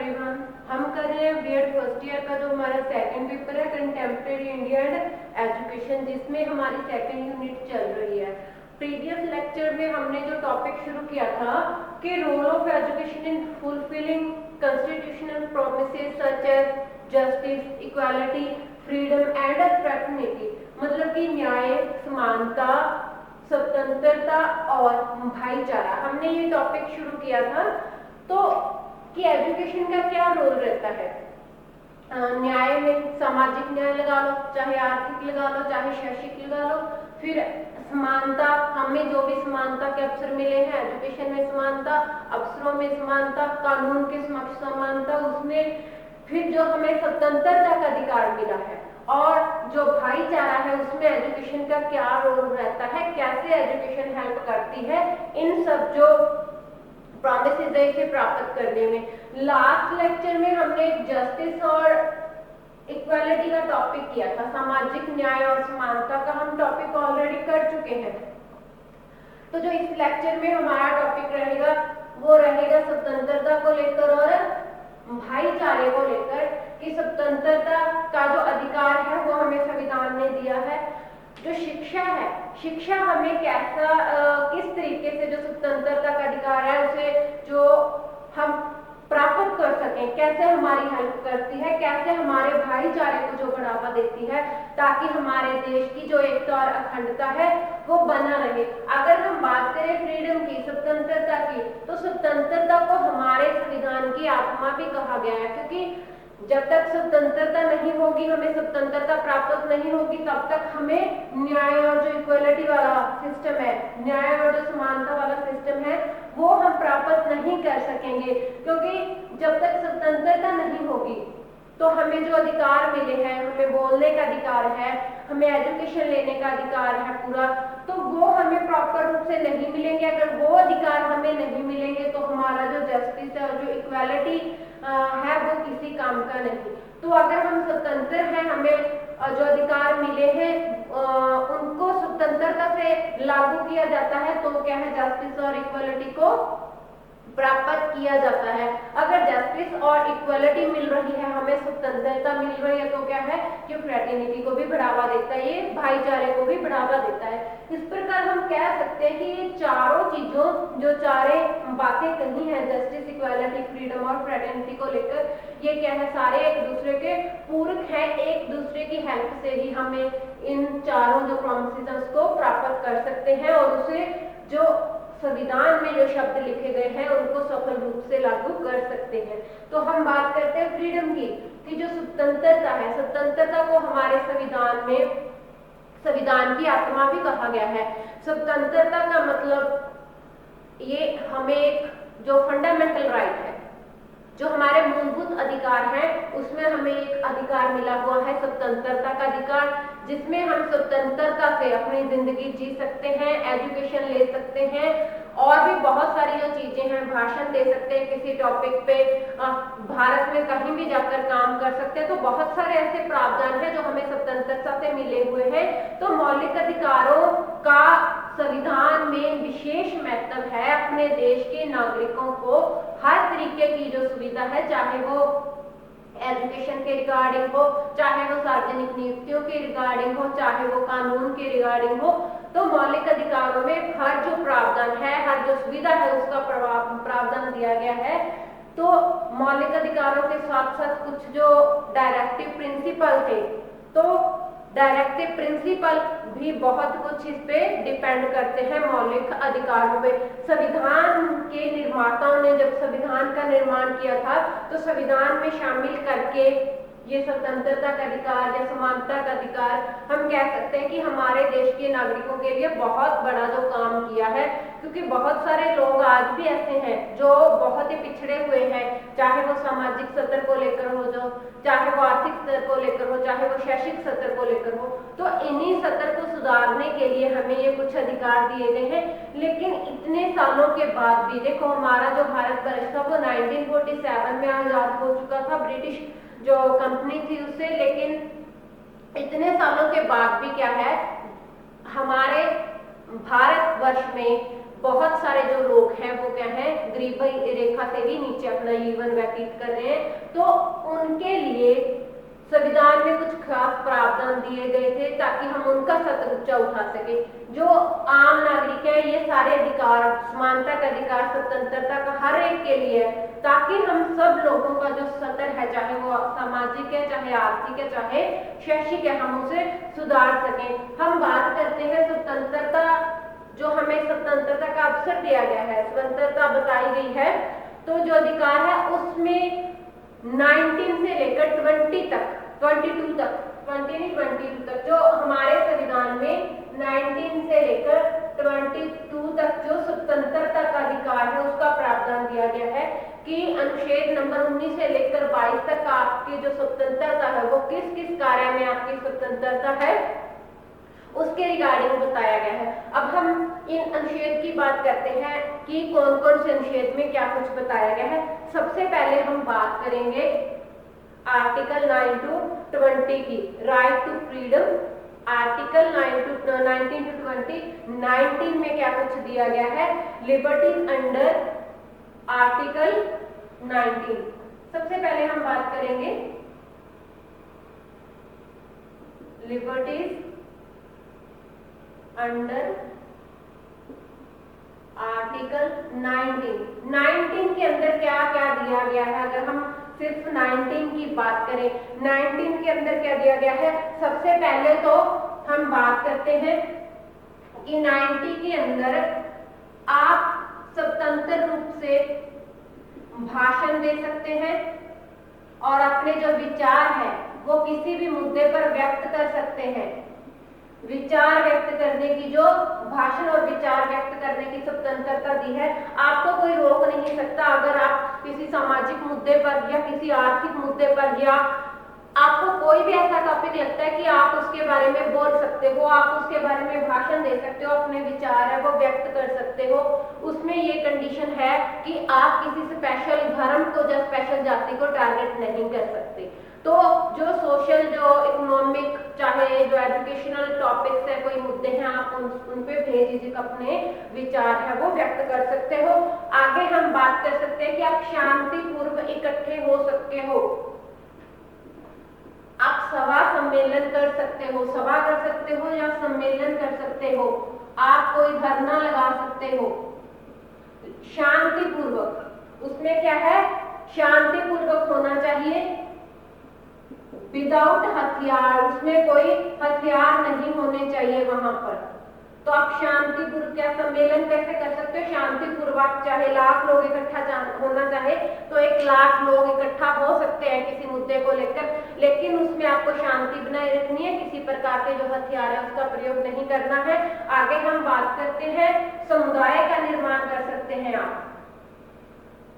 Everyone, हम कर रहे हैं बीएड फर्स्ट ईयर का जो हमारा सेकंड पेपर है कंटेम्प्रेरी इंडिया एंड एजुकेशन, जिसमें हमारी सेकंड यूनिट चल रही है। प्रीवियस लेक्चर में हमने जो टॉपिक शुरू किया था कि role of education in fulfilling constitutional promises such as justice, equality, freedom and fraternity, मतलब कि न्याय, समानता, स्वतंत्रता और भाईचारा। हमने ये टॉपिक शुरू किया था तो कि एजुकेशन का क्या रोल रहता है न्याय में। सामाजिक न्याय लगा लो, चाहे आर्थिक लगा लो, चाहे शैक्षिक लगा लो। फिर समानता, हमें जो भी समानता के अवसर मिले हैं, एजुकेशन में समानता, अवसरों में समानता, कानून के समक्ष समानता, उसमें फिर जो हमें स्वतंत्रता का अधिकार मिला है, और जो भाईचारा है उसमें एजुकेशन का क्या रोल रहता है, कैसे एजुकेशन हेल्प करती है इन सब जो प्रॉमिसेस है इसे प्राप्त करने में। लास्ट लेक्चर में हमने जस्टिस और इक्वालिटी का टॉपिक किया था, सामाजिक न्याय और समानता का हम टॉपिक ऑलरेडी कर चुके हैं। तो जो इस लेक्चर में हमारा टॉपिक रहेगा वो रहेगा स्वतंत्रता को लेकर और भाईचारे को लेकर, कि स्वतंत्रता का जो अधिकार है वो हमें संविधान ने दिया है। जो शिक्षा है, शिक्षा हमें कैसा किस तरीके से जो स्वतंत्रता का अधिकार है उसे जो हम प्राप्त कर सकें, कैसे हमारी हेल्प करती है, कैसे हमारे भाईचारे को जो बढ़ावा देती है, ताकि हमारे देश की जो एकता और अखंडता है वो बना रहे। अगर हम बात करें फ्रीडम की, स्वतंत्रता की, तो स्वतंत्रता को हमारे संविधान की आत्मा भी कहा गया है, क्योंकि जब तक स्वतंत्रता नहीं होगी, हमें स्वतंत्रता प्राप्त नहीं होगी, तब तक हमें न्याय और जो इक्वालिटी वाला सिस्टम है, न्याय और जो समानता वाला सिस्टम है, वो हम प्राप्त नहीं कर सकेंगे। क्योंकि जब तक स्वतंत्रता नहीं होगी तो हमें जो अधिकार मिले हैं, हमें बोलने का अधिकार है, हमें एजुकेशन लेने का अधिकार है पूरा, तो वो हमें प्रॉपर रूप से नहीं मिलेंगे। अगर वो अधिकार हमें नहीं मिलेंगे तो हमारा जो जस्टिस है और जो इक्वालिटी है वो किसी काम का नहीं। तो अगर हम स्वतंत्र हैं, हमें जो अधिकार मिले हैं उनको स्वतंत्रता से लागू किया जाता है, तो क्या है, जस्टिस और इक्वालिटी को प्राप्त किया जाता है। अगर जस्टिस और इक्वालिटी मिल रही है, हमें स्वतंत्रता मिल रही है, तो क्या है कि फ्रेटर्निटी को भी बढ़ावा देता है, ये भाईचारे को भी बढ़ावा देता है। इस प्रकार हम कह सकते हैं कि ये चारों चीजों, जो चारें बातें कही हैं जस्टिस, इक्वालिटी, फ्रीडम और फ्रेटर्निटी को लेकर, ये क्या है, सारे एक दूसरे के पूरक हैं। एक दूसरे की हेल्प से ही हमें इन चारों जो प्रोमिसेस को प्राप्त कर सकते हैं और उसे जो संविधान में जो शब्द लिखे गए हैं उनको सफल रूप से लागू कर सकते हैं। तो हम बात करते हैं फ्रीडम की, कि जो स्वतंत्रता है, स्वतंत्रता को हमारे संविधान में संविधान की आत्मा भी कहा गया है। स्वतंत्रता का मतलब ये हमें एक जो फंडामेंटल राइट है, जो हमारे मूलभूत अधिकार हैं, उसमें हमें एक अधिकार मिला हुआ है स्वतंत्रता का अधिकार, जिसमें हम स्वतंत्रता से अपनी जिंदगी जी सकते हैं, एजुकेशन ले सकते हैं, और भी बहुत सारी जो चीजें हैं, भाषण दे सकते हैं किसी टॉपिक पे, भारत में कहीं भी जाकर काम कर सकते हैं। तो बहुत सारे ऐसे प्रावधान हैं जो हमें स्वतंत्रता से मिले हुए हैं। तो मौलिक अधिकारों का संविधान में विशेष महत्व है। अपने देश के नागरिकों को हर तरीके की जो सुविधा है, चाहे वो एजुकेशन के रिगार्डिंग हो, चाहे वो सार्वजनिक नियुक्तियों के रिगार्डिंग हो, चाहे वो कानून के रिगार्डिंग हो, तो मौलिक अधिकारों में हर जो प्रावधान है, हर जो सुविधा है, उसका प्रावधान दिया गया है। तो मौलिक अधिकारों के साथ साथ कुछ जो डायरेक्टिव प्रिंसिपल थे, तो डायरेक्टिव प्रिंसिपल भी बहुत कुछ इस पे डिपेंड करते हैं मौलिक अधिकारों पे। संविधान के निर्माताओं ने जब संविधान का निर्माण किया था, तो संविधान में शामिल करके ये स्वतंत्रता का अधिकार या समानता का अधिकार, हम कह सकते हैं कि हमारे देश के नागरिकों के लिए बहुत बड़ा जो काम किया है। क्योंकि बहुत सारे लोग आज भी ऐसे हैं जो बहुत ही पिछड़े हुए हैं, चाहे वो सामाजिक स्तर को लेकर हो, जो चाहे वो आर्थिक स्तर को लेकर हो, चाहे वो शैक्षिक स्तर को लेकर हो। तो इन्हीं स्तर को सुधारने के लिए हमें ये कुछ अधिकार दिए गए हैं। लेकिन इतने सालों के बाद भी देखो, हमारा जो भारत वर्ष था वो 1947 में आजाद हो चुका था ब्रिटिश जो कंपनी थी उससे, लेकिन इतने सालों के बाद भी क्या है, हमारे भारत वर्ष में बहुत सारे जो लोग हैं वो क्या है, गरीबी रेखा से भी नीचे अपना जीवन व्यतीत कर रहे हैं। तो उनके लिए संविधान में कुछ खास प्रावधान दिए गए थे ताकि हम उनका सतर्कता उठा सके। जो आम नागरिक है ये सारे अधिकार, समानता का अधिकार, स्वतंत्रता का हर एक के लिए है, ताकि हम सब लोगों का जो स्तर है, चाहे वो सामाजिक है, चाहे आर्थिक है, चाहे शैक्षिक है, हम उसे सुधार सकें। हम बात करते हैं स्वतंत्रता, जो हमें स्वतंत्रता का अवसर दिया गया है, स्वतंत्रता बताई गई है, तो जो अधिकार है उसमें 19 से लेकर 20 तक, 22 तक, 20 नहीं 22 तक, जो हमारे संविधान में 19 से लेकर 22 तक जो स्वतंत्रता का अधिकार है उसका प्रावधान दिया गया है कि अनुच्छेद नंबर 19 से लेकर 22 तक आपकी जो स्वतंत्रता है वो किस किस कार्य में आपकी स्वतंत्रता है उसके रिगार्डिंग बताया गया है। अब हम इन अनुच्छेद की बात करते हैं कि कौन कौन से अनुच्छेद में क्या कुछ बताया गया है। सबसे पहले हम बात करेंगे आर्टिकल 9 to 20 की, right to freedom. Article 19 to 20, 19 में क्या कुछ दिया गया है, लिबर्टीज अंडर आर्टिकल 19। सबसे पहले हम बात करेंगे लिबर्टीज अंडर आर्टिकल 19 के अंदर क्या क्या दिया गया है। अगर हम सिर्फ 19 की बात करें, 19 के अंदर क्या दिया गया है, सबसे पहले तो हम बात करते हैं कि 90 के अंदर आप स्वतंत्र रूप से भाषण दे सकते हैं और अपने जो विचार है वो किसी भी मुद्दे पर व्यक्त कर सकते हैं। विचार व्यक्त करने की जो भाषण और विचार व्यक्त करने की स्वतंत्रता दी है, आपको कोई रोक नहीं सकता। अगर आप किसी सामाजिक मुद्दे पर या किसी आर्थिक मुद्दे पर या आपको कोई भी ऐसा टॉपिक लगता है कि आप उसके बारे में बोल सकते हो, आप उसके बारे में भाषण दे सकते हो, अपने विचार है वो व्यक्त कर सकते हो। उसमें ये कंडीशन है कि आप किसी स्पेशल धर्म को या स्पेशल जाति को टारगेट नहीं कर सकते। तो जो सोशल, जो इकोनॉमिक, चाहे जो एजुकेशनल टॉपिक्स है, कोई मुद्दे हैं, आप उन पे भेज अपने विचार है वो व्यक्त कर सकते हो। आगे हम बात कर सकते हैं कि आप शांतिपूर्व इकट्ठे हो सकते हो, आप सभा सम्मेलन कर सकते हो, सभा कर सकते हो या सम्मेलन कर सकते हो, आप कोई धरना लगा सकते हो शांतिपूर्वक। उसमें क्या है, शांतिपूर्वक होना चाहिए, विदाउट हथियार, उसमें कोई हथियार नहीं होने चाहिए वहां पर। तो आप शांतिपूर्वक क्या सम्मेलन कैसे कर सकते हो, शांतिपूर्वक, चाहे लाख लोग इकट्ठा होना चाहे तो 1 लाख लोग इकट्ठा हो सकते हैं किसी मुद्दे को लेकर, लेकिन उसमें आपको शांति बनाए रखनी है, किसी प्रकार के जो हथियार है उसका प्रयोग नहीं करना है। आगे हम बात करते हैं समुदाय का निर्माण कर सकते हैं।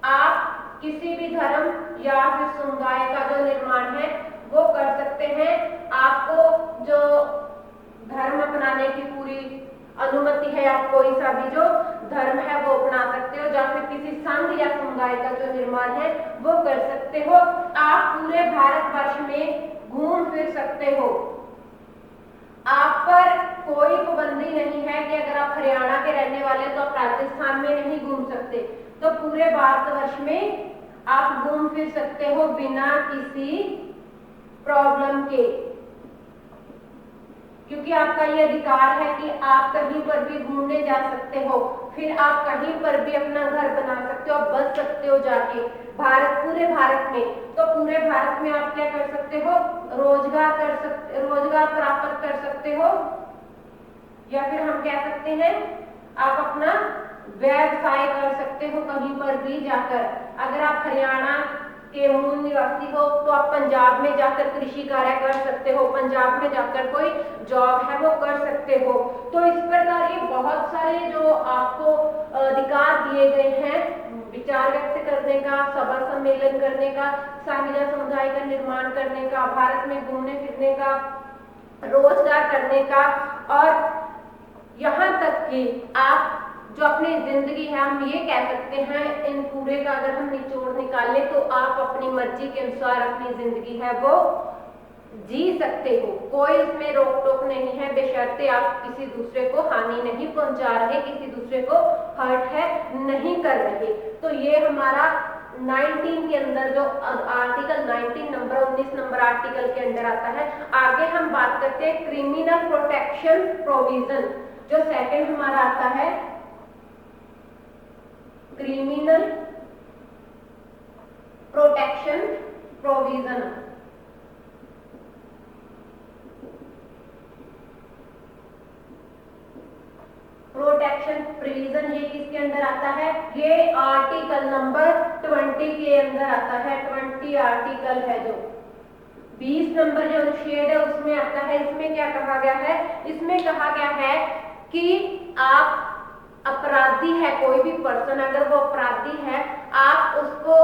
आप किसी भी धर्म या फिर समुदाय का जो निर्माण है वो कर सकते हैं। आपको जो धर्म अपनाने की पूरी अनुमति है, आप कोई सा भी जो धर्म है वो अपना सकते हो, या फिर किसी संघ या समुदाय का जो निर्माण है वो कर सकते हो। आप पूरे भारतवर्ष में घूम फिर सकते हो, आप पर कोई पाबंदी नहीं है कि अगर आप हरियाणा के रहने वाले तो आप राजस्थान में नहीं घूम सकते। तो पूरे भारतवर्ष में आप घूम फिर सकते हो बिना किसी प्रॉब्लम के, क्योंकि आपका ये अधिकार है कि आप कहीं पर भी घूमने जा सकते हो, फिर आप कहीं पर भी अपना घर बना सकते हो, बस सकते हो जाके पूरे भारत में। तो पूरे भारत में आप क्या कर सकते हो, रोजगार प्राप्त कर सकते हो, या फिर हम कह सकते हैं आप अपना व्यवसाय कर सकते हो कहीं पर भी जाकर। अगर आप हरियाणा के मूल निवासी हो तो आप पंजाब में जाकर कृषि कार्य कर सकते हो, पंजाब में जाकर कोई जॉब है वो कर सकते हो। तो इस प्रकार ये बहुत सारे जो आपको अधिकार दिए गए हैं, विचार व्यक्त करने का, सभा सम्मेलन करने का, साझा समुदाय का निर्माण करने का, भारत में घूमने फिरने का, रोजगार करने का, और यहाँ तक कि आप जो अपनी जिंदगी है, हम ये कह सकते हैं इन पूरे का अगर हम निचोड़ निकाले तो आप अपनी मर्जी के अनुसार अपनी जिंदगी है वो जी सकते हो, कोई उसमें रोक टोक नहीं है, बेशर्ते आप किसी दूसरे को हानि नहीं पहुंचा रहे, किसी दूसरे को हर्ट है नहीं कर रहे। तो ये हमारा 19 के अंदर जो आर्टिकल 19 नंबर 19 नंबर आर्टिकल के अंदर आता है। आगे हम बात करते हैं क्रिमिनल प्रोटेक्शन प्रोविजन, जो सेकंड हमारा आता है criminal protection provision. Protection provision ये किसके अंदर आता है? ये आर्टिकल नंबर 20 के अंदर आता है। 20 आर्टिकल है जो 20 नंबर जो अनुच्छेद है उसमें आता है। इसमें क्या कहा गया है? इसमें कहा गया है कि आप अपराधी है, कोई भी पर्सन अगर वो अपराधी है, आप उसको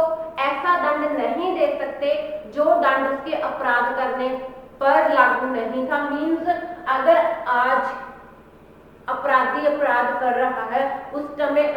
ऐसा दंड नहीं दे सकते जो दंड उसके अपराध करने पर लागू नहीं था। मीन्स अगर आज अपराधी अपराध कर रहा है उस समय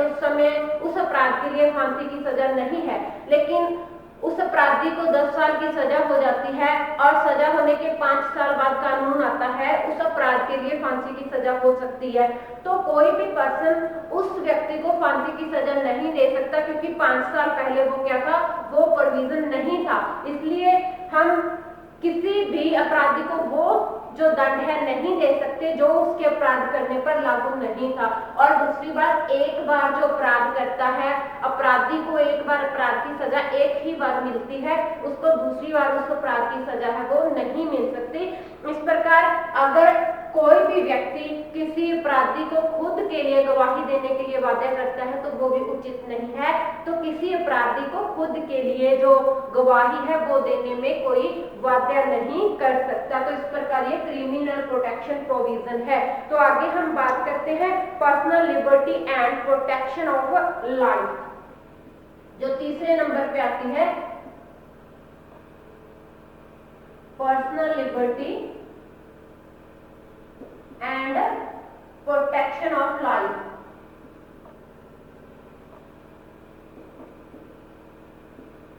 उस अपराध के लिए फांसी की सजा नहीं है, लेकिन उस अपराधी को 10 साल की सजा हो जाती है और सजा होने के 5 साल बाद कानून आता है, उस अपराध के लिए फांसी की सजा हो सकती है। तो कोई भी पर्सन उस व्यक्ति को फांसी की सजा नहीं दे सकता, क्योंकि 5 साल पहले वो क्या था, वो प्रोविजन नहीं था। इसलिए हम किसी भी अपराधी को वो जो दंड है नहीं दे सकते जो उसके अपराध करने पर लागू नहीं था। और दूसरी बात, एक बार जो अपराध करता है, अपराधी को एक बार अपराध की सजा एक ही बार मिलती है, उसको दूसरी बार उस अपराध की सजा है वो नहीं मिल सकती। इस प्रकार अगर कोई भी व्यक्ति किसी अपराधी को खुद के लिए गवाही देने के लिए वादा करता है तो वो भी उचित नहीं है। तो किसी अपराधी को खुद के लिए जो गवाही है वो देने में कोई वादा नहीं कर सकता। तो इस प्रकार ये क्रिमिनल प्रोटेक्शन प्रोविजन है। तो आगे हम बात करते हैं personal liberty and protection of life, जो तीसरे नंबर पे आती है personal liberty and protection of life.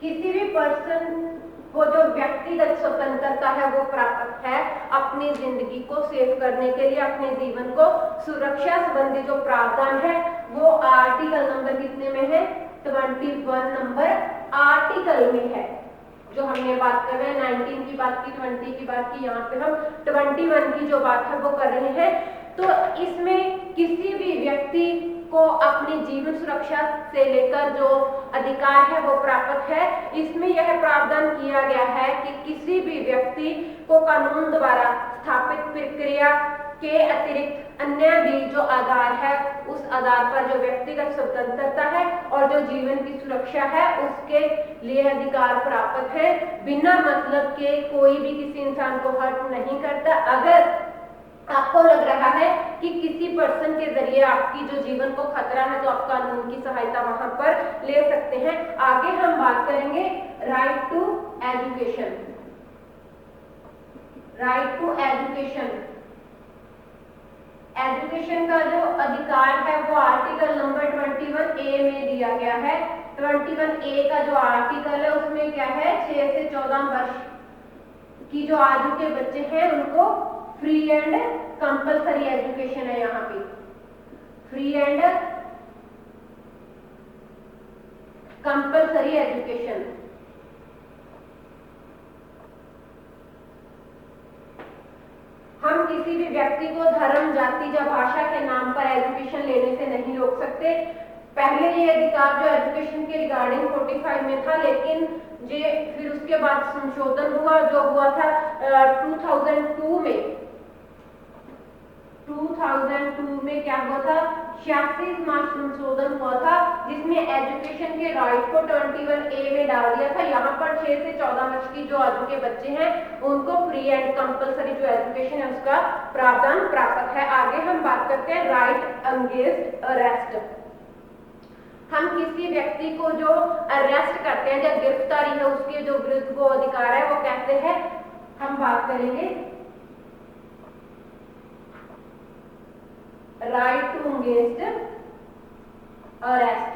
किसी भी पर्सन को जो व्यक्तिगत स्वतंत्रता है वो प्राप्त है अपनी जिंदगी को सेव करने के लिए, अपने जीवन को सुरक्षा संबंधी जो प्रावधान है वो आर्टिकल नंबर कितने में है? 21 नंबर आर्टिकल में है। जो हमने बात कर रहे हैं 19 की बात की, 20 की बात की, यहाँ पे हम 21 की जो बात है वो कर रहे हैं। तो इसमें किसी भी व्यक्ति को अपनी जीवन सुरक्षा से लेकर जो अधिकार है वो प्राप्त है। इसमें यह प्रावधान किया गया है कि किसी भी व्यक्ति को कानून द्वारा स्थापित प्रक्रिया के अतिरिक्त अन्य भी जो आधार है उस आधार पर जो व्यक्तिगत स्वतंत्रता है और जो जीवन की सुरक्षा है उसके लिए अधिकार प्राप्त है। बिना मतलब के कोई भी किसी इंसान को हर्ट नहीं करता। अगर आपको लग रहा है कि किसी पर्सन के जरिए आपकी जो जीवन को खतरा है तो आप कानून की सहायता वहां पर ले सकते हैं। आगे हम बात करेंगे right to education. Right to education, education का जो अधिकार है वो आर्टिकल नंबर 21A में दिया गया है। 21A का जो आर्टिकल है उसमें क्या है, 6 से 14 वर्ष की जो आयु के बच्चे हैं उनको फ्री एंड कंपलसरी एजुकेशन है। यहाँ पे फ्री एंड कंपलसरी एजुकेशन। हम किसी भी व्यक्ति को धर्म, जाति या भाषा के नाम पर एजुकेशन लेने से नहीं रोक सकते। पहले ये अधिकार जो एजुकेशन के रिगार्डिंग 45 में था, लेकिन ये फिर उसके बाद संशोधन हुआ जो हुआ था 2002 में। 2002 में क्या हुआ था, 86वां संशोधन हुआ था जिसमें एजुकेशन के राइट को 21A में डाल दिया था। यहाँ पर 6 से 14 वर्ष की जो आयु के बच्चे हैं उनको फ्री एंड कंपलसरी जो एजुकेशन है उसका प्रावधान प्राप्त है। आगे हम बात करते हैं राइट अगेंस्ट अरेस्ट। हम किसी व्यक्ति को जो अरेस्ट करते हैं या गिरफ्तारी है उसके जो विरुद्ध वो अधिकार है वो कहते हैं, हम बात करेंगे right to against arrest.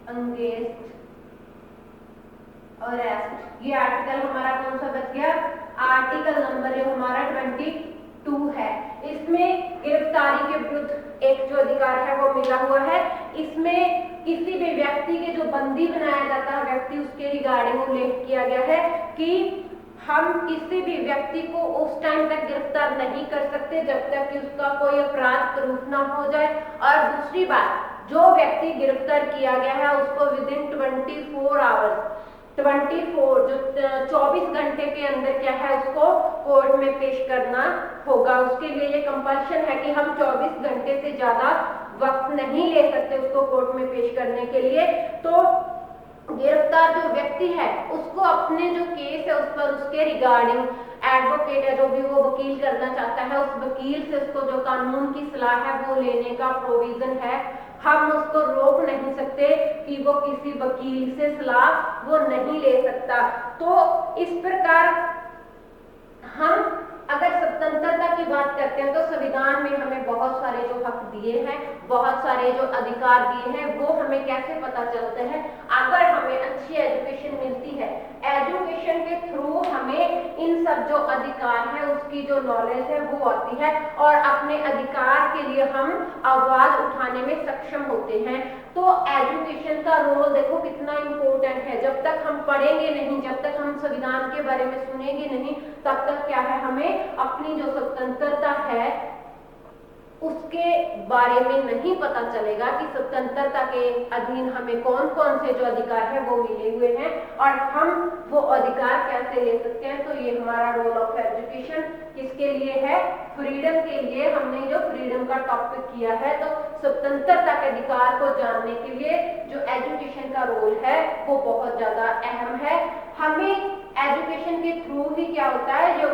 Against arrest, ये आर्टिकल हमारा कौन सा बच गया? आर्टिकल नंबर जो हमारा 22 है। इसमें गिरफ्तारी के विरुद्ध एक जो अधिकार है वो मिला हुआ है। इसमें किसी भी व्यक्ति के जो बंदी बनाया जाता है व्यक्ति, उसके रिगार्डिंग उल्लेख किया गया है कि हम किसी भी व्यक्ति को उस टाइम तक गिरफ्तार नहीं कर सकते जब तक कि उसका कोई अपराध प्रूफ ना हो जाए। और दूसरी बात, जो व्यक्ति गिरफ्तार किया गया है उसको विदिन 24 आवर्स 24 जो 24 घंटे के अंदर क्या है उसको कोर्ट में पेश करना होगा। उसके लिए ये कंपल्शन है कि हम 24 घंटे से ज्यादा वक्त नहीं ले सकते उसको कोर्ट में पेश करने के लिए। तो गिरफ्तार जो व्यक्ति है उसको अपने जो केस है उस पर उसके रिगार्डिंग एडवोकेट है जो भी वो वकील करना चाहता है उस वकील से उसको जो कानून की सलाह है वो लेने का प्रोविजन है। हम उसको रोक नहीं सकते कि वो किसी वकील से सलाह वो नहीं ले सकता। तो इस प्रकार हम अगर स्वतंत्रता की बात करते हैं तो संविधान में हमें बहुत सारे जो हक दिए हैं, बहुत सारे जो अधिकार दिए हैं, वो हमें कैसे पता चलते हैं? अगर हमें अच्छी एजुकेशन मिलती है, एजुकेशन के थ्रू हमें इन सब जो अधिकार है उसकी जो नॉलेज है वो आती है और अपने अधिकार के लिए हम आवाज उठाने में सक्षम होते हैं। तो एजुकेशन का रोल देखो कितना इम्पोर्टेंट है। जब तक हम पढ़ेंगे नहीं, जब तक हम संविधान के बारे में सुनेंगे नहीं, तब तक क्या है हमें अपनी जो स्वतंत्रता है उसके बारे में नहीं पता चलेगा कि स्वतंत्रता के अधीन हमें कौन कौन से जो अधिकार है वो मिले हुए हैं और हम वो अधिकार कैसे ले सकते हैं। तो ये हमारा रोल ऑफ एजुकेशन किसके लिए है? फ्रीडम के लिए। हमने जो फ्रीडम का टॉपिक किया है, तो स्वतंत्रता के अधिकार को जानने के लिए जो एजुकेशन का रोल है वो बहुत ज्यादा अहम है। हमें एजुकेशन के थ्रू ही क्या होता है, जो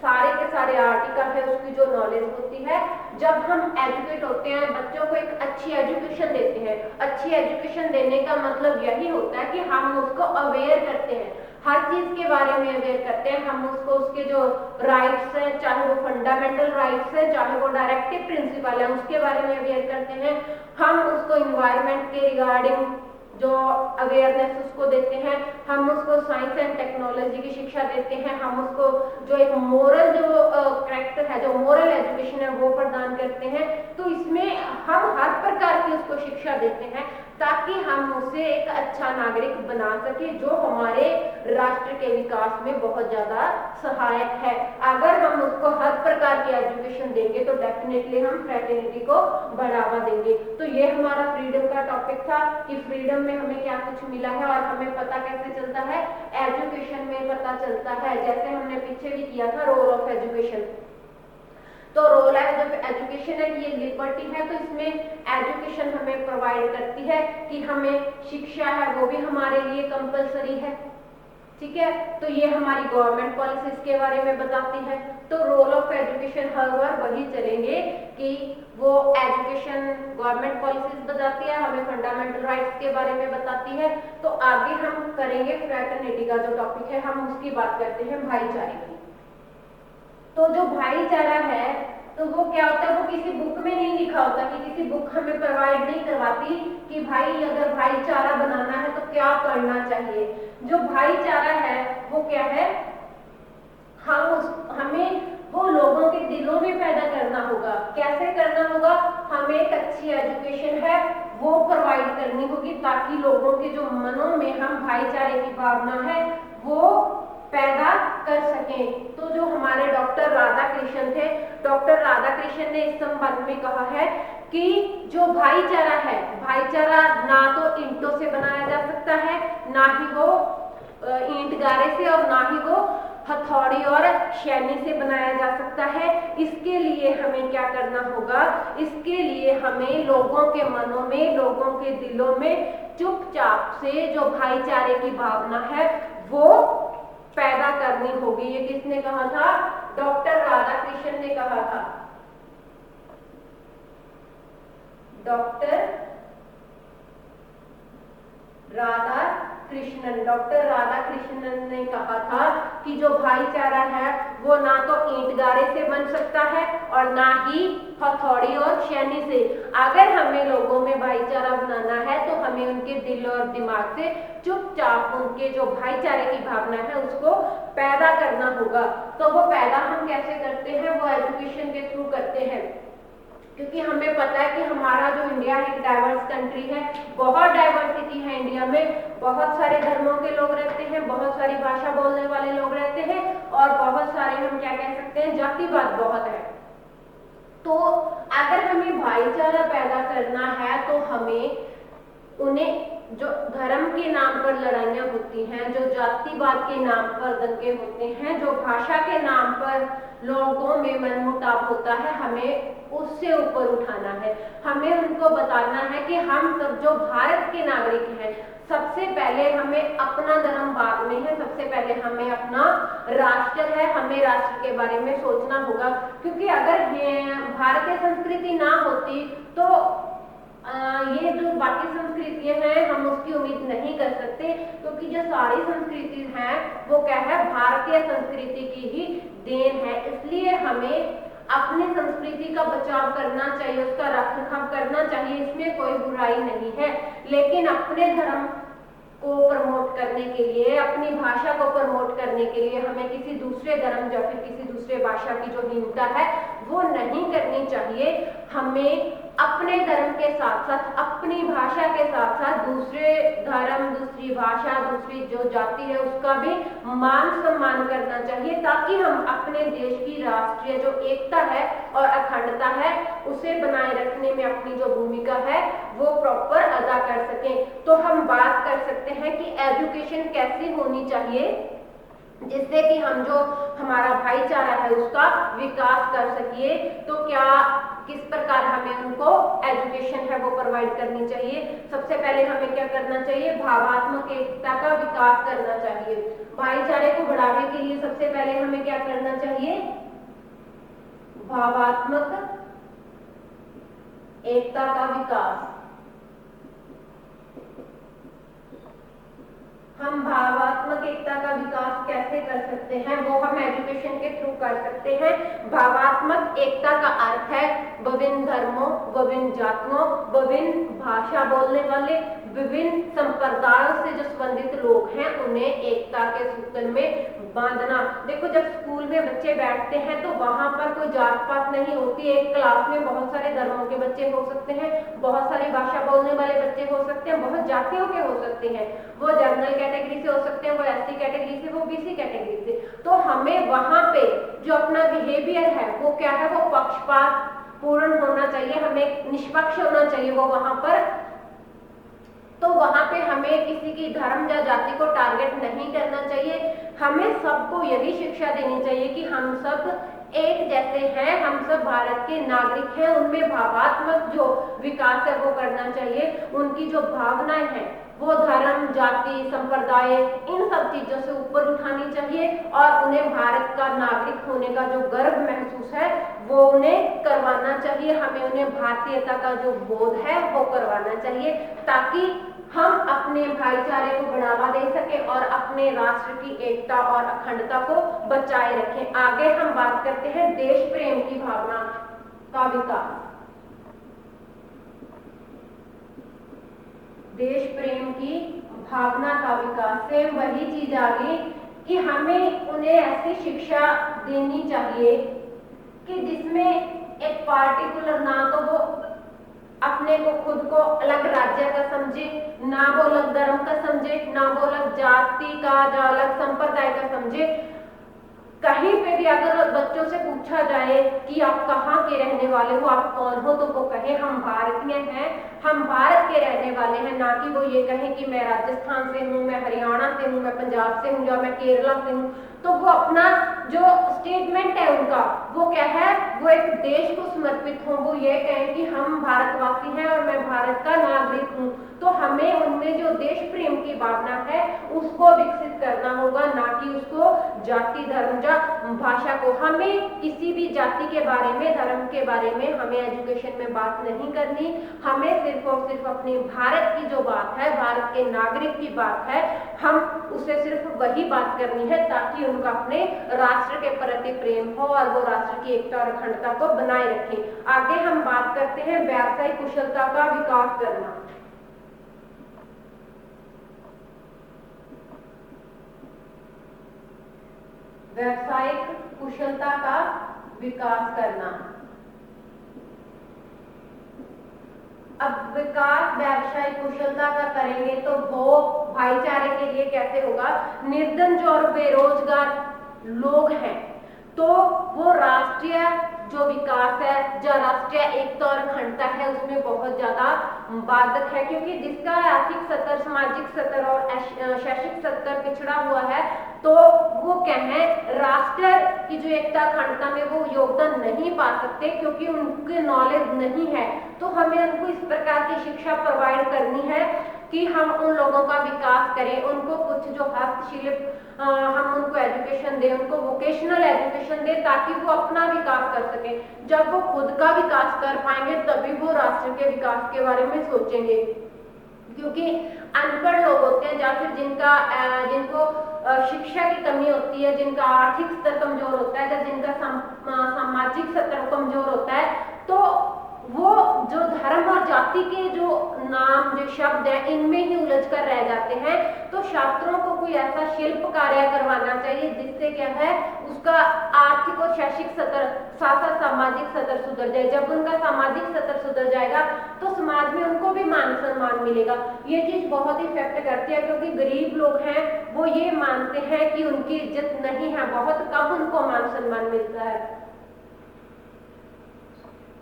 सारे के सारे आर्टिकल है उसकी जो नॉलेज होती है। जब हम एजुकेट होते हैं, बच्चों को एक अच्छी एजुकेशन देते हैं, अच्छी एजुकेशन देने का मतलब यही होता है कि हम उसको अवेयर करते हैं, हर चीज के बारे में अवेयर करते हैं। हम उसको उसके जो राइट्स हैं, चाहे वो फंडामेंटल राइट्स हैं, चाहे वो डायरेक्टिव प्रिंसिपल है, उसके बारे में अवेयर करते हैं। हम उसको इन्वायरमेंट के रिगार्डिंग जो अवेयरनेस उसको देते हैं, हम उसको साइंस एंड टेक्नोलॉजी की शिक्षा देते हैं, हम उसको जो एक मोरल जो कैरेक्टर है, जो मोरल एजुकेशन है वो प्रदान करते हैं। तो इसमें हम हर प्रकार की उसको शिक्षा देते हैं ताकि हम उसे एक अच्छा नागरिक बना सके जो हमारे राष्ट्र के विकास में बहुत ज्यादा सहायक है। अगर हम उसको हर प्रकार की एजुकेशन देंगे तो डेफिनेटली हम फ्रेटर्निटी को बढ़ावा देंगे। तो ये हमारा फ्रीडम का टॉपिक था कि फ्रीडम में हमें क्या कुछ मिला है और हमें पता कैसे चलता है, एजुकेशन में पता चलता है। जैसे हमने पीछे भी किया था रोल ऑफ एजुकेशन, तो रोल है जब एजुकेशन है ये लिबर्टी है, तो इसमें एजुकेशन हमें प्रोवाइड करती है कि हमें शिक्षा है वो भी हमारे लिए कंपलसरी है। ठीक है, तो ये हमारी गवर्नमेंट पॉलिसीज के बारे में बताती है। तो रोल ऑफ एजुकेशन हर बार वही चलेंगे कि वो एजुकेशन गवर्नमेंट पॉलिसीज बताती है, हमें फंडामेंटल राइट्स के बारे में बताती है। तो आगे हम करेंगे फ्रेटर्निटी का जो टॉपिक है, हम उसकी बात करते हैं भाईचारे की। तो जो भाईचारा है तो वो क्या होता है, वो किसी बुक में नहीं लिखा होता कि किसी बुक हमें प्रोवाइड नहीं करवाती कि भाई अगर भाईचारा बनाना है तो क्या करना चाहिए। जो भाईचारा है वो क्या है, हमें वो लोगों के दिलों में पैदा करना होगा। कैसे करना होगा, हमें एक अच्छी एजुकेशन है वो प्रोवाइड करनी होगी ताकि लोगों के जो मनों में हम भाईचारे की भावना है वो पैदा कर सकें। तो जो हमारे डॉक्टर राधाकृष्णन थे, डॉक्टर राधाकृष्णन ने इस संबंध में कहा है कि जो भाईचारा है, भाईचारा ना तो ईंटों से बनाया जा सकता है, ना ही वो ईंट गारे से, और ना ही वो हथौड़ी और शैनी से बनाया जा सकता है। इसके लिए हमें क्या करना होगा, इसके लिए हमें लोगों के मनों में, लोगों के दिलों में चुपचाप से जो भाईचारे की भावना है वो पैदा करनी होगी। ये किसने कहा था? डॉक्टर राधाकृष्णन ने कहा था। डॉक्टर राधाकृष्णन कृष्णन, डॉक्टर राधा कृष्णन ने कहा था कि जो भाईचारा है वो ना तो ईंट गारे से बन सकता है और ना ही हथौड़ी और छेनी से। अगर हमें लोगों में भाईचारा बनाना है तो हमें उनके दिल और दिमाग से चुपचाप उनके जो भाईचारे की भावना है उसको पैदा करना होगा। तो वो पैदा हम कैसे करते हैं? वो एजुकेशन के थ्रू करते हैं, क्योंकि हमें पता है कि हमारा जो इंडिया एक डाइवर्स कंट्री है, बहुत डाइवर्सिटी है इंडिया में, बहुत सारे धर्मों के लोग रहते हैं, बहुत सारी भाषा बोलने वाले लोग रहते हैं और बहुत सारे हम क्या कह सकते हैं, जातिवाद बहुत है। तो अगर हमें भाईचारा पैदा करना है तो हमें उन्हें जो धर्म के नाम पर लड़ाइयाँ होती हैं, जो जातिवाद के नाम पर दंगे होते हैं, जो भाषा के नाम पर लोगों में मनमुटाव होता है, हमें उससे ऊपर उठाना है। हमें उनको बताना है कि हम सब जो भारत के नागरिक हैं, सबसे पहले हमें अपना धर्म बाद में है, सबसे पहले हमें अपना राष्ट्र है, हमें राष्ट्र के बारे में सोचना होगा। क्योंकि अगर भारतीय संस्कृति ना होती तो ये जो बाकी संस्कृतियां हैं हम उसकी उम्मीद नहीं कर सकते, क्योंकि जो सारी संस्कृति हैं वो क्या है, भारतीय संस्कृति की ही देन है। इसलिए हमें अपनी संस्कृति का बचाव करना चाहिए, उसका रखरखाव करना चाहिए, इसमें कोई बुराई नहीं है। लेकिन अपने धर्म को प्रमोट करने के लिए, अपनी भाषा को प्रमोट करने के लिए हमें किसी दूसरे धर्म या फिर किसी दूसरे भाषा की जो हीनता है वो नहीं करनी चाहिए। हमें अपने धर्म के साथ साथ, अपनी भाषा के साथ साथ दूसरे धर्म, दूसरी भाषा, दूसरी जो जाति है उसका भी मान सम्मान करना चाहिए, ताकि हम अपने देश की राष्ट्रीय जो एकता है और अखंडता है उसे बनाए रखने में अपनी जो भूमिका है वो प्रॉपर अदा कर सकें। तो हम बात कर सकते हैं कि एजुकेशन कैसी होनी चाहिए जिससे कि हम जो हमारा भाईचारा है उसका विकास कर सकिए। तो क्या किस प्रकार हमें उनको एजुकेशन है वो प्रोवाइड करनी चाहिए? सबसे पहले हमें क्या करना चाहिए? भावात्मक एकता का विकास करना चाहिए। भाईचारे को बढ़ाने के लिए सबसे पहले हमें क्या करना चाहिए? भावात्मक एकता का विकास। हम भावात्मक एकता का विकास कैसे कर सकते हैं? वो हम एजुकेशन के थ्रू कर सकते हैं। भावात्मक एकता का अर्थ है विभिन्न धर्मों, विभिन्न जातियों, विभिन्न भाषा बोलने वाले, विभिन्न संप्रदायों से जो संबंधित लोग हैं उन्हें एकता के सूत्र में बांधना। देखो, जब स्कूल में बच्चे बैठते हैं तो वहां पर कोई जात पात नहीं होती। एक क्लास में बहुत सारे धर्मों के बच्चे हो सकते हैं, बहुत सारी भाषा बोलने वाले बच्चे हो सकते हैं, बहुत जातियों के हो सकते हैं। वो जनरल कैटेगरी से हो सकते हैं, वो एससी कैटेगरी से, वो बीसी कैटेगरी से। तो हमें वहां पे जो अपना बिहेवियर है वो क्या है, वो पक्षपात पूर्ण होना चाहिए, हमें निष्पक्ष होना चाहिए वो वहां पर। तो वहां पे हमें किसी की धर्म या जाति को टारगेट नहीं करना चाहिए। हमें सबको यही शिक्षा देनी चाहिए कि हम सब एक जैसे हैं, हम सब भारत के नागरिक हैं। उनमें भावात्मक जो विकास है वो करना चाहिए। उनकी जो भावनाएं हैं वो धर्म, जाति, संप्रदाय, इन सब चीजों से ऊपर उठानी चाहिए और उन्हें भारत का नागरिक होने का जो गर्व महसूस है वो उन्हें करवाना चाहिए। हमें उन्हें भारतीयता का जो बोध है वो करवाना चाहिए, ताकि हम अपने भाईचारे को बढ़ावा दे सके और अपने राष्ट्र की एकता और अखंडता को बचाए रखें। आगे हम बात करते हैं देश प्रेम की भावना का विकास। देश प्रेम की भावना का विकास, सेम वही चीज आ गई कि हमें उन्हें ऐसी शिक्षा देनी चाहिए कि जिसमें एक पार्टिकुलर, ना तो वो अपने को खुद को अलग राज्य का समझे, ना वो अलग धर्म का समझे, ना वो अलग जाति का या अलग संप्रदाय का समझे। कहीं पे भी अगर बच्चों से पूछा जाए कि आप कहाँ के रहने वाले हो, आप कौन हो, तो वो कहे हम भारतीय हैं, हम भारत के रहने वाले हैं, ना कि वो ये कहें कि मैं राजस्थान से हूँ, मैं हरियाणा से हूँ, मैं पंजाब से हूँ या मैं केरला से हूँ। तो वो अपना जो स्टेटमेंट है उनका वो क्या है, वो एक देश को समर्पित हो, वो ये कहें कि हम भारतवासी हैं और मैं भारत का नागरिक हूँ। तो हमें उनमें जो देश प्रेम की भावना है उसको विकसित करना होगा, ना कि उसको जाति, धर्म या भाषा को। हमें किसी भी जाति के बारे में, धर्म धर्म के बारे में हमें एजुकेशन में बात नहीं करनी। हमें सिर्फ और सिर्फ अपने भारत की जो बात है, भारत के नागरिक की बात है, हम उसे सिर्फ वही बात करनी है ताकि उनका अपने राष्ट्र के प्रति प्रेम हो और वो राष्ट्र की एकता और अखंडता को बनाए रखें। आगे हम बात करते हैं व्यावसायिक कुशलता का विकास करना। व्यावसायिक कुशलता का विकास करना। अब विकास व्यावसायिक कुशलता का करेंगे तो वो भाईचारे के लिए कैसे होगा? निर्धन जो और बेरोजगार लोग हैं तो वो राष्ट्रीय जो विकास है, जो राष्ट्रीय एकता और अखंडता है, उसमें बहुत ज्यादा बाधक है, क्योंकि जिसका आर्थिक स्तर, सामाजिक स्तर और शैक्षिक स्तर पिछड़ा हुआ है तो वो क्या है, राष्ट्र की जो एकता अखंडता में वो योगदान नहीं पा सकते क्योंकि उनके नॉलेज नहीं है। तो हमें उनको इस प्रकार की शिक्षा प्रोवाइड करनी है कि हम उन लोगों का विकास करें, उनको कुछ जो हस्तशिल्प हम उनको एजुकेशन दें, उनको वोकेशनल एजुकेशन दें ताकि वो अपना विकास कर सकें। जब वो खुद का विकास कर पाएंगे तभी वो राष्ट्र के विकास के बारे में सोचेंगे, क्योंकि अनपढ़ लोग होते हैं या फिर जिनको शिक्षा की कमी होती है, जिनका आर्थिक स्तर कमजोर होता है या जिनका सामाजिक स्तर कमजोर होता है, तो वो जो धर्म और जाति के जो नाम, जो शब्द है, इनमें ही उलझ कर रह जाते हैं। तो छात्रों को कोई ऐसा शिल्प कार्य करवाना चाहिए जिससे क्या है, उसका आर्थिक और शैक्षिक स्तर, साथ साथ सामाजिक स्तर सुधर जाए। जब उनका सामाजिक स्तर सुधर जाएगा तो समाज में उनको भी मान सम्मान मिलेगा। ये चीज बहुत इफेक्ट करती है, क्योंकि गरीब लोग हैं वो ये मानते हैं कि उनकी इज्जत नहीं है, बहुत कम उनको मान सम्मान मिलता है।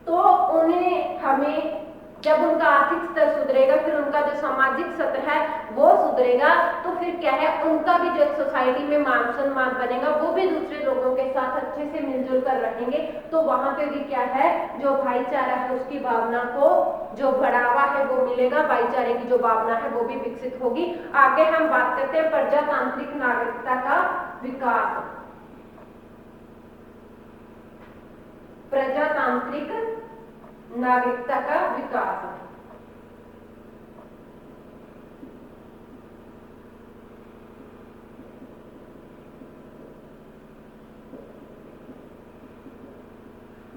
तो उन्हें हमें, जब उनका आर्थिक स्तर सुधरेगा, फिर उनका जो सामाजिक स्तर है वो सुधरेगा, तो फिर क्या है, उनका भी जो एक सोसाइटी में मान सम्मान बनेगा, वो भी दूसरे लोगों के साथ अच्छे से मिलजुल कर रहेंगे। तो वहां पे भी क्या है, जो भाईचारा है उसकी भावना को जो बढ़ावा है वो मिलेगा, भाईचारे की जो भावना है वो भी विकसित होगी। आगे हम बात करते हैं प्रजातांत्रिक नागरिकता का विकास। प्रजातांत्रिक नागरिकता का विकास।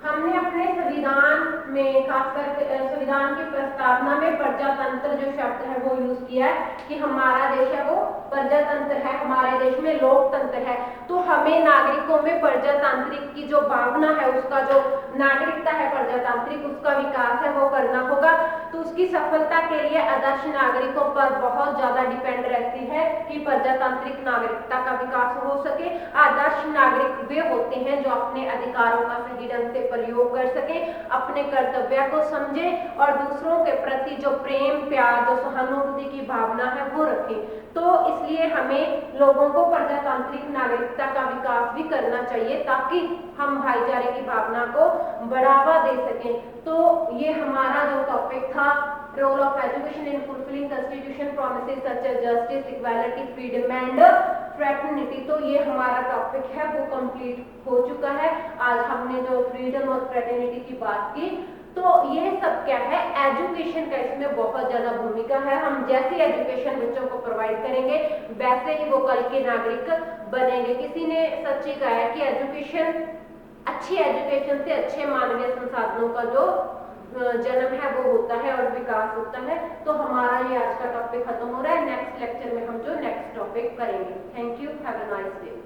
हमने अपने संविधान में, खासकर संविधान की प्रस्तावना में प्रजातंत्र जो शब्द है वो यूज किया है कि हमारा देश है वो प्रजातंत्र है, हमारे देश में लोकतंत्र है। तो हमें नागरिकों में प्रजातांत्रिक की जो भावना है, उसका जो नागरिकता है प्रजातांत्रिक, उसका विकास है वो करना होगा। तो उसकी सफलता के लिए आदर्श नागरिकों पर बहुत ज्यादा डिपेंड रहती है कि प्रजातांत्रिक नागरिकता का विकास हो सके। आदर्श नागरिक वे होते हैं जो अपने अधिकारों का सही ढंग से प्रयोग कर सके, अपने कर्तव्य को समझे और दूसरों के प्रति जो प्रेम, प्यार, जो सहानुभूति की भावना है वो रखे। तो इसलिए हमें लोगों को प्रजातांत्रिक नागरिकता का विकास भी करना चाहिए ताकि हम भाईचारे की भावना को बढ़ावा दे सकें। तो ये हमारा जो टॉपिक था, role of education in fulfilling constitution promises such as justice, equality, freedom and fraternity, तो ये हमारा टॉपिक है वो कंप्लीट हो चुका है। आज हमने जो फ्रीडम और फ्रेटर्निटी की बात की, तो ये सब क्या है, एजुकेशन का इसमें बहुत ज्यादा भूमिका है। हम जैसी एजुकेशन बच्चों को प्रोवाइड करेंगे वैसे ही वो कल के नागरिक बनेंगे। किसी ने सच ही कहा है कि एजुकेशन, अच्छी एजुकेशन से अच्छे मानवीय संसाधनों का जो जन्म है वो होता है और विकास होता है। तो हमारा ये आज का टॉपिक खत्म हो रहा है। नेक्स्ट लेक्चर में हम जो नेक्स्ट टॉपिक करेंगे। Thank you, have a nice day.